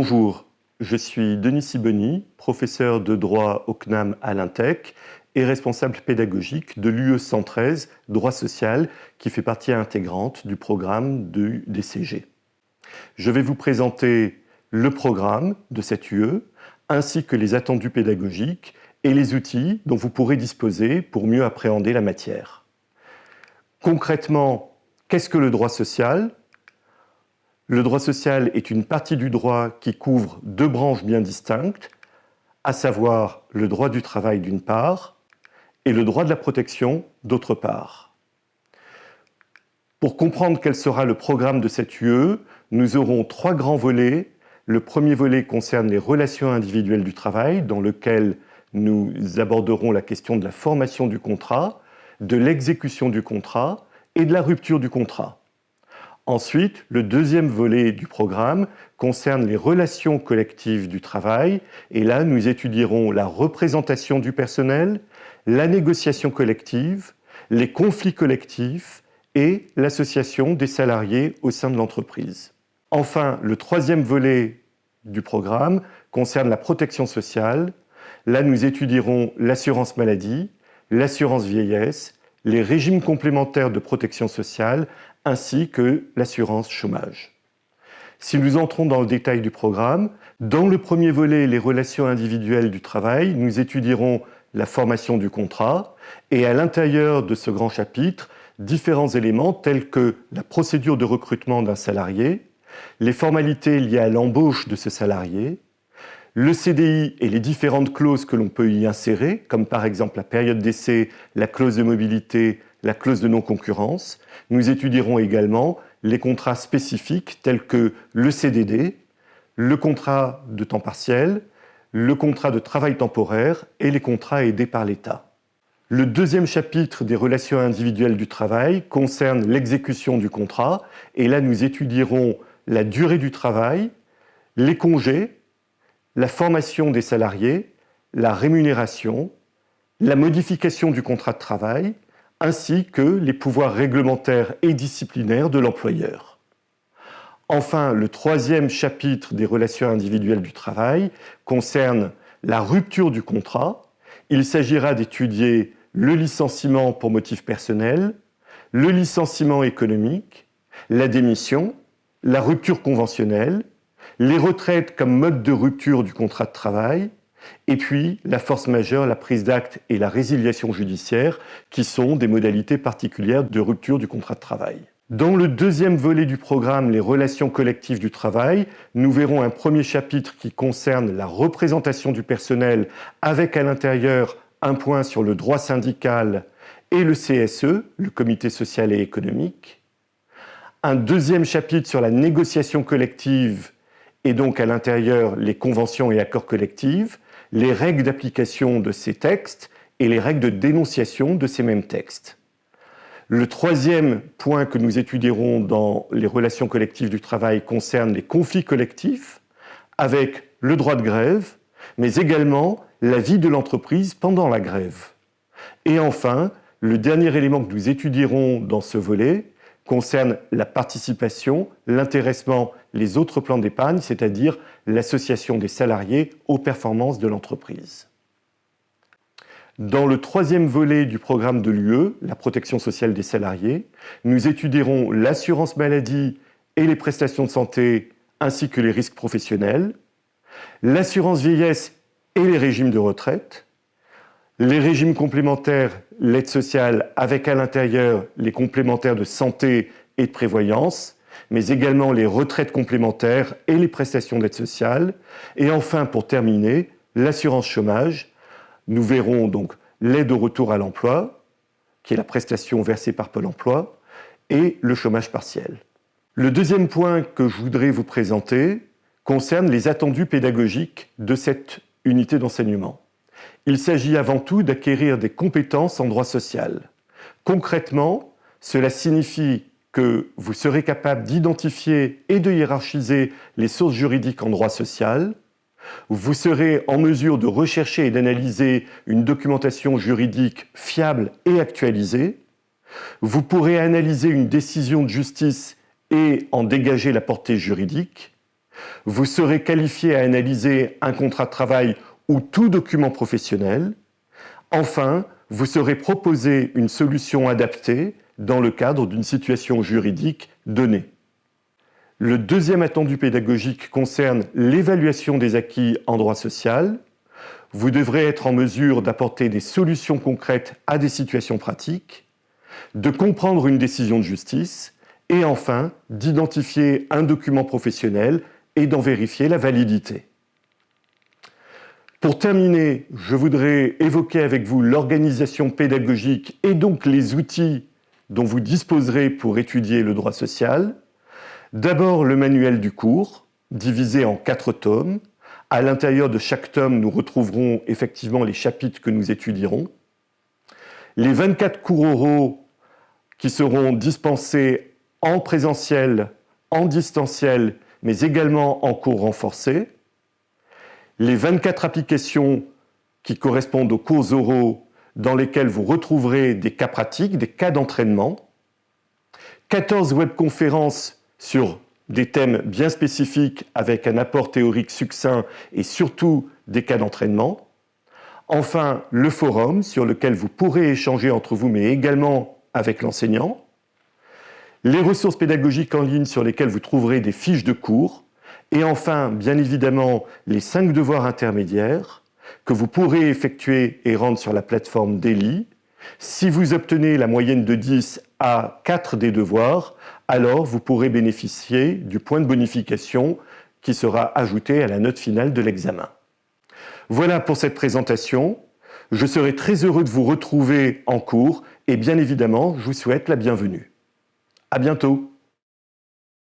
Bonjour, je suis Denis Sibony, professeur de droit au CNAM à l'INTEC et responsable pédagogique de l'UE 113 Droit social qui fait partie intégrante du programme du DCG. Je vais vous présenter le programme de cette UE ainsi que les attendus pédagogiques et les outils dont vous pourrez disposer pour mieux appréhender la matière. Concrètement, qu'est-ce que le droit social ? Le droit social est une partie du droit qui couvre deux branches bien distinctes, à savoir le droit du travail d'une part et le droit de la protection d'autre part. Pour comprendre quel sera le programme de cette UE, nous aurons trois grands volets. Le premier volet concerne les relations individuelles du travail, dans lequel nous aborderons la question de la formation du contrat, de l'exécution du contrat et de la rupture du contrat. Ensuite, le deuxième volet du programme concerne les relations collectives du travail et là, nous étudierons la représentation du personnel, la négociation collective, les conflits collectifs et l'association des salariés au sein de l'entreprise. Enfin, le troisième volet du programme concerne la protection sociale. Là, nous étudierons l'assurance maladie, l'assurance vieillesse, les régimes complémentaires de protection sociale ainsi que l'assurance chômage. Si nous entrons dans le détail du programme, dans le premier volet, les relations individuelles du travail, nous étudierons la formation du contrat et à l'intérieur de ce grand chapitre, différents éléments tels que la procédure de recrutement d'un salarié, les formalités liées à l'embauche de ce salarié, le CDI et les différentes clauses que l'on peut y insérer, comme par exemple la période d'essai, la clause de mobilité, la clause de non-concurrence. Nous étudierons également les contrats spécifiques tels que le CDD, le contrat de temps partiel, le contrat de travail temporaire et les contrats aidés par l'État. Le deuxième chapitre des relations individuelles du travail concerne l'exécution du contrat et là nous étudierons la durée du travail, les congés, la formation des salariés, la rémunération, la modification du contrat de travail, ainsi que les pouvoirs réglementaires et disciplinaires de l'employeur. Enfin, le troisième chapitre des relations individuelles du travail concerne la rupture du contrat. Il s'agira d'étudier le licenciement pour motif personnel, le licenciement économique, la démission, la rupture conventionnelle, les retraites comme mode de rupture du contrat de travail, et puis la force majeure, la prise d'acte et la résiliation judiciaire, qui sont des modalités particulières de rupture du contrat de travail. Dans le deuxième volet du programme, les relations collectives du travail, nous verrons un premier chapitre qui concerne la représentation du personnel avec à l'intérieur un point sur le droit syndical et le CSE, le comité social et économique. Un deuxième chapitre sur la négociation collective et donc à l'intérieur les conventions et accords collectifs, les règles d'application de ces textes et les règles de dénonciation de ces mêmes textes. Le troisième point que nous étudierons dans les relations collectives du travail concerne les conflits collectifs avec le droit de grève, mais également la vie de l'entreprise pendant la grève. Et enfin, le dernier élément que nous étudierons dans ce volet concerne la participation, l'intéressement, les autres plans d'épargne, c'est-à-dire l'association des salariés aux performances de l'entreprise. Dans le troisième volet du programme de l'UE, la protection sociale des salariés, nous étudierons l'assurance maladie et les prestations de santé ainsi que les risques professionnels, l'assurance vieillesse et les régimes de retraite, les régimes complémentaires, l'aide sociale avec à l'intérieur les complémentaires de santé et de prévoyance, mais également les retraites complémentaires et les prestations d'aide sociale. Et enfin, pour terminer, l'assurance chômage. Nous verrons donc l'aide au retour à l'emploi, qui est la prestation versée par Pôle emploi, et le chômage partiel. Le deuxième point que je voudrais vous présenter concerne les attendus pédagogiques de cette unité d'enseignement. Il s'agit avant tout d'acquérir des compétences en droit social. Concrètement, cela signifie que vous serez capable d'identifier et de hiérarchiser les sources juridiques en droit social. Vous serez en mesure de rechercher et d'analyser une documentation juridique fiable et actualisée. Vous pourrez analyser une décision de justice et en dégager la portée juridique. Vous serez qualifié à analyser un contrat de travail ou tout document professionnel. Enfin, vous serez proposé une solution adaptée dans le cadre d'une situation juridique donnée. Le deuxième attendu pédagogique concerne l'évaluation des acquis en droit social. Vous devrez être en mesure d'apporter des solutions concrètes à des situations pratiques, de comprendre une décision de justice et enfin d'identifier un document professionnel et d'en vérifier la validité. Pour terminer, je voudrais évoquer avec vous l'organisation pédagogique et donc les outils dont vous disposerez pour étudier le droit social. D'abord, le manuel du cours, divisé en 4 tomes. À l'intérieur de chaque tome, nous retrouverons effectivement les chapitres que nous étudierons. Les 24 cours oraux qui seront dispensés en présentiel, en distanciel, mais également en cours renforcé. Les 24 applications qui correspondent aux cours oraux dans lesquels vous retrouverez des cas pratiques, des cas d'entraînement. 14 webconférences sur des thèmes bien spécifiques avec un apport théorique succinct et surtout des cas d'entraînement. Enfin, le forum sur lequel vous pourrez échanger entre vous mais également avec l'enseignant. Les ressources pédagogiques en ligne sur lesquelles vous trouverez des fiches de cours. Et enfin, bien évidemment, les 5 devoirs intermédiaires que vous pourrez effectuer et rendre sur la plateforme Daily. Si vous obtenez la moyenne de 10 à 4 des devoirs, alors vous pourrez bénéficier du point de bonification qui sera ajouté à la note finale de l'examen. Voilà pour cette présentation. Je serai très heureux de vous retrouver en cours et bien évidemment, je vous souhaite la bienvenue. À bientôt.